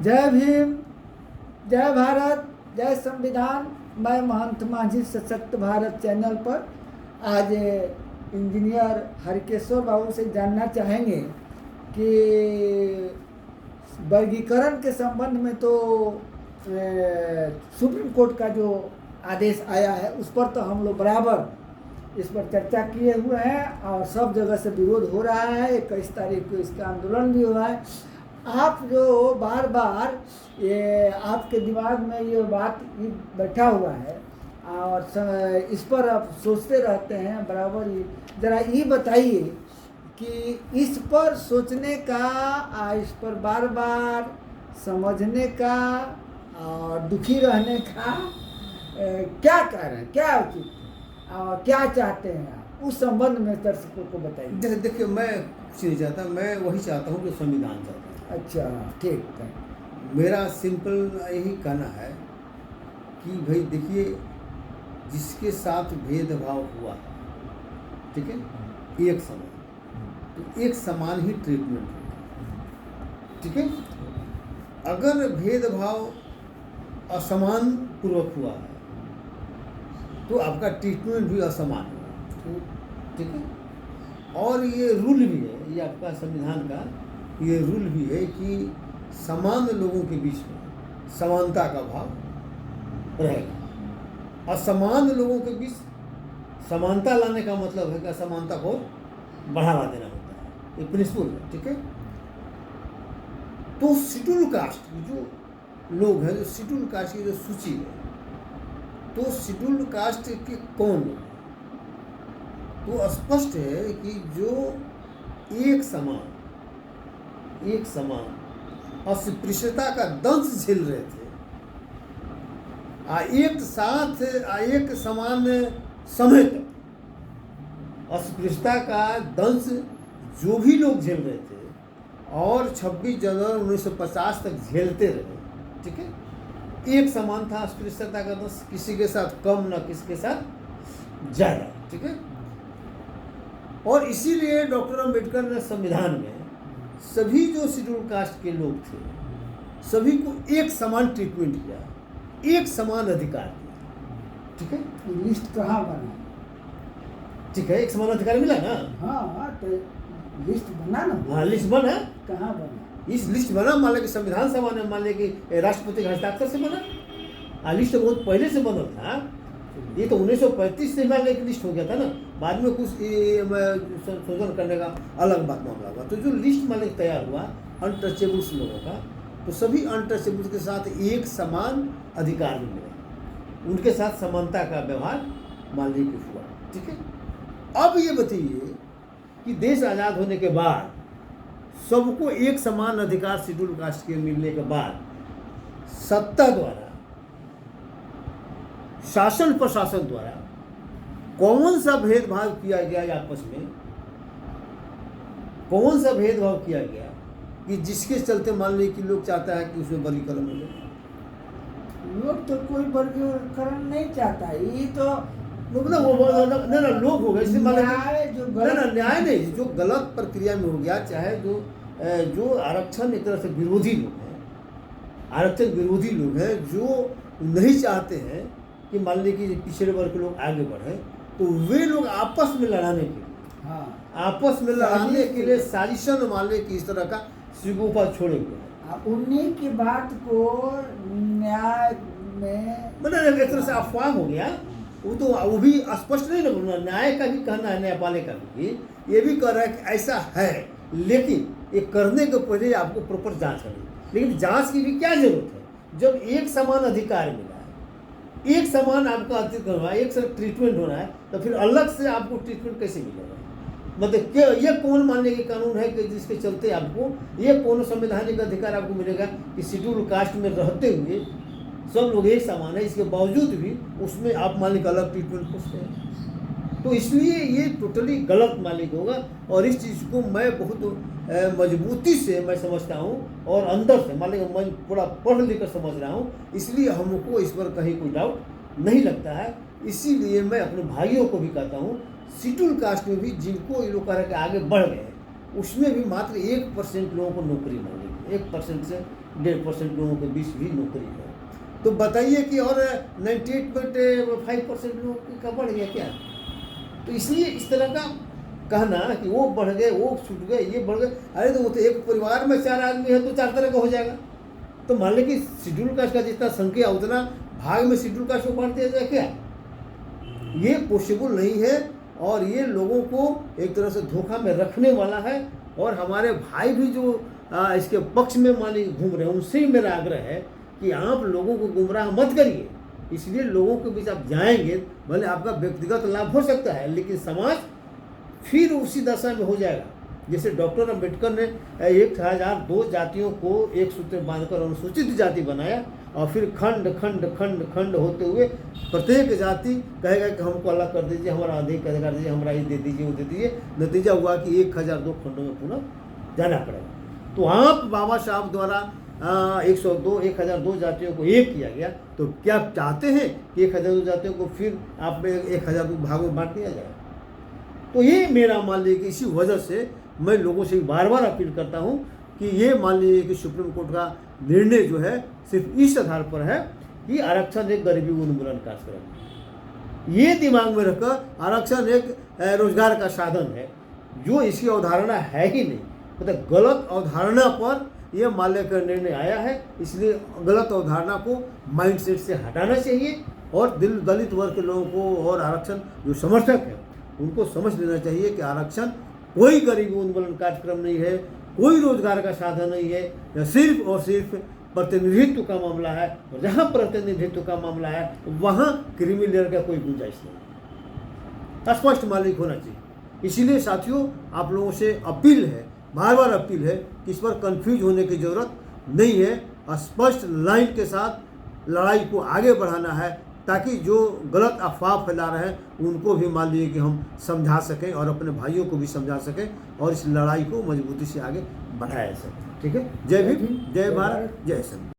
जय भीम, जय भारत, जय संविधान। मैं महंत माझी सशक्त भारत चैनल पर आज इंजीनियर हरकेश्वर बाबू से जानना चाहेंगे कि वर्गीकरण के संबंध में तो सुप्रीम कोर्ट का जो आदेश आया है उस पर तो हम लोग बराबर इस पर चर्चा किए हुए हैं और सब जगह से विरोध हो रहा है। 21 तारीख को इसका आंदोलन भी हुआ है। आप जो बार बार ये आपके दिमाग में ये बात बैठा हुआ है और इस पर आप सोचते रहते हैं बराबर ही, ज़रा ये बताइए कि इस पर सोचने का, इस पर बार बार समझने का और दुखी रहने का क्या कारण है, क्या उचित है और क्या चाहते हैं आप, उस संबंध में दर्शकों को बताइए। देखिए मैं कुछ नहीं चाहता, मैं वही चाहता हूँ जो संविधान चाहता है। अच्छा, ठीक है। मेरा सिंपल यही कहना है कि भाई देखिए, जिसके साथ भेदभाव हुआ, ठीक है, एक समान, तो एक समान ही ट्रीटमेंट होगा, ठीक है। अगर भेदभाव असमान पूर्वक हुआ है तो आपका ट्रीटमेंट भी असमान होगा, ठीक है। और ये रूल भी है, ये आपका संविधान का ये रूल भी है कि समान लोगों के बीच में समानता का भाव रहेगा। असमान लोगों के बीच समानता लाने का मतलब है कि असमानता को बढ़ावा देना होता है, ये प्रिंसिपल है, ठीक है। तो शेड्यूल कास्ट जो लोग हैं, जो शेड्यूल कास्ट की जो सूची है, तो शेड्यूल कास्ट के कौन लोग, तो स्पष्ट है कि जो एक समान अस्पृश्यता का दंश झेल रहे थे, एक साथ एक समान समय तक अस्पृश्यता का दंश जो भी लोग झेल रहे थे और 26 जनवरी 1950 तक झेलते रहे, ठीक है। एक समान था अस्पृश्यता का दंश, किसी के साथ कम ना किसी के साथ ज़्यादा, ठीक है। और इसीलिए डॉक्टर अम्बेडकर ने संविधान में सभी जो शेड्यूल कास्ट के लोग थे सभी को एक समान ट्रीटमेंट किया, एक समान अधिकार दिया, ठीक है। लिस्ट कहाँ बना? ठीक है, एक समान अधिकार मिला ना। हाँ, तो लिस्ट बना ना। हाँ, लिस्ट बना। कहाँ बना? इस लिस्ट बना, मान लें कि संविधान सभा ने, मान लें कि राष्ट्रपति के हस्ताक्षर से बना। लिस्ट बहुत पहले से बना था, ये तो 1935 से मान लें कि लिस्ट हो गया था ना, बाद में कुछ संशोधन करने का अलग बात मामला हुआ। तो जो लिस्ट मान लें तैयार हुआ अनटचेबल्स लोगों का, तो सभी अनटचेबल्स के साथ एक समान अधिकार मिले, उनके साथ समानता का व्यवहार मान लीजिए हुआ, ठीक है। अब ये बताइए कि देश आज़ाद होने के बाद सबको एक समान अधिकार शेड्यूल कास्ट के मिलने के बाद सत्ता द्वारा, शासन प्रशासन द्वारा कौन सा भेदभाव किया गया आपस में, कौन सा भेदभाव किया गया कि जिसके चलते मान लीजिए कि लोग चाहता है कि उसमें वर्गीकरण हो जाए। लोग तो कोई वर्गीकरण नहीं चाहता, ये तो ना लोग हो गए, न्याय नहीं, जो गलत प्रक्रिया में हो गया, चाहे जो आरक्षण एक तरह से विरोधी लोग हैं, आरक्षण विरोधी लोग हैं जो नहीं चाहते हैं कि मान लीजिए कि पिछड़े वर्ग के लोग आगे बढ़े, तो वे लोग आपस में लड़ाने के लिए, हाँ, आपस में लड़ाने के लिए साजिशन मान लीजिए कि इस तरह का सिगोपा छोड़ेंगे। उन्हीं की बात को न्याय में मतलब एक तरह से अफवाह हो गया। वो भी स्पष्ट नहीं ना, न्याय का भी कहना है, न्यायपालिका का भी ये भी कह रहा है कि ऐसा है, लेकिन ये करने के पहले आपको प्रॉपर जांच करनी। लेकिन जांच की भी क्या जरूरत है जब एक समान अधिकार मिला है, एक समान आपका अधिकार हुआ है, एक समान ट्रीटमेंट होना है, तो फिर अलग से आपको ट्रीटमेंट कैसे मिलेगा? मतलब क्या ये कौन मानने के कानून है कि जिसके चलते आपको ये कौन संवैधानिक अधिकार आपको मिलेगा कि शेड्यूल कास्ट में रहते हुए सब लोग एक समान है, इसके बावजूद भी उसमें आप मालिक अलग ट्रीटमेंट पूछते हैं। तो इसलिए ये टोटली गलत मालिक होगा और इस चीज़ को मैं बहुत मजबूती से मैं समझता हूँ और अंदर से मालिक मैं पूरा पढ़ लिख कर समझ रहा हूँ, इसलिए हमको इस पर कहीं कोई डाउट नहीं लगता है। इसीलिए मैं अपने भाइयों को भी कहता हूँ, शेड्यूल कास्ट में भी जिनको ये लोग कह रहे हैं कि आगे बढ़ गए, उसमें भी मात्र 1% लोगों को नौकरी मिलेगी। 1% से 1.5% लोगों के बीच भी नौकरी है। तो बताइए कि और 98.5% लोगों का बढ़ गया क्या? तो इसलिए इस तरह का कहना कि वो बढ़ गए, वो छूट गए, ये बढ़ गए, अरे तो वो तो एक परिवार में 4 आदमी है तो 4 तरह का हो जाएगा। तो मान लें कि शेड्यूल कास्ट का जितना संख्या उतना भाग में शेड्यूल कास्ट को बांट दिया जाए क्या? ये पॉसिबल नहीं है और ये लोगों को एक तरह से धोखा में रखने वाला है। और हमारे भाई भी जो इसके पक्ष में मान लीजिए घूम रहे हैं, उनसे ही मेरा आग्रह है कि आप लोगों को गुमराह मत करिए। इसलिए लोगों के बीच आप जाएंगे, भले आपका व्यक्तिगत लाभ हो सकता है, लेकिन समाज फिर उसी दशा में हो जाएगा। जैसे डॉक्टर अम्बेडकर ने 1002 जातियों को एक सूत्र में बांधकर अनुसूचित जाति बनाया और फिर खंड खंड खंड खंड होते हुए प्रत्येक जाति कहेगा कि हमको अलग कर दीजिए, हमारा अधिक अधिकार दीजिए, हमारा ये दे दीजिए, वो दे दीजिए। नतीजा हुआ कि 1002 खंडों में पुनः जाना पड़ेगा। तो आप बाबा साहब द्वारा 1002 जातियों को एक किया गया, तो क्या आप चाहते हैं कि 1002 जातियों को फिर आप 1002 भागों में बांट दिया जाए? तो ये मेरा मान लीजिए कि इसी वजह से मैं लोगों से बार बार अपील करता हूँ कि ये मान लीजिए कि सुप्रीम कोर्ट का निर्णय जो है सिर्फ इस आधार पर है कि आरक्षण एक गरीबी उन्मूलन कार्यक्रम, ये दिमाग में रखकर आरक्षण एक रोजगार का साधन है, जो इसकी अवधारणा है ही नहीं। मतलब गलत अवधारणा पर यह माल्य का निर्णय आया है। इसलिए गलत अवधारणा को माइंडसेट से हटाना चाहिए और दलित वर्ग के लोगों को और आरक्षण जो समर्थक है उनको समझ लेना चाहिए कि आरक्षण कोई गरीबी उन्मूलन कार्यक्रम नहीं है, कोई रोजगार का साधन नहीं है, यह सिर्फ और सिर्फ प्रतिनिधित्व का मामला है। और जहाँ प्रतिनिधित्व का मामला है वहाँ क्रीमी लेयर का कोई गुंजाइश नहीं, स्पष्ट मालिक होना चाहिए। इसीलिए साथियों आप लोगों से अपील है, बार बार अपील है कि इस पर कंफ्यूज होने की जरूरत नहीं है। स्पष्ट लाइन के साथ लड़ाई को आगे बढ़ाना है ताकि जो गलत अफवाह फैला रहे हैं उनको भी मान लीजिए कि हम समझा सकें और अपने भाइयों को भी समझा सकें और इस लड़ाई को मजबूती से आगे बढ़ाया सकें। ठीक है। जय भीम, जय भारत, जय संविधान।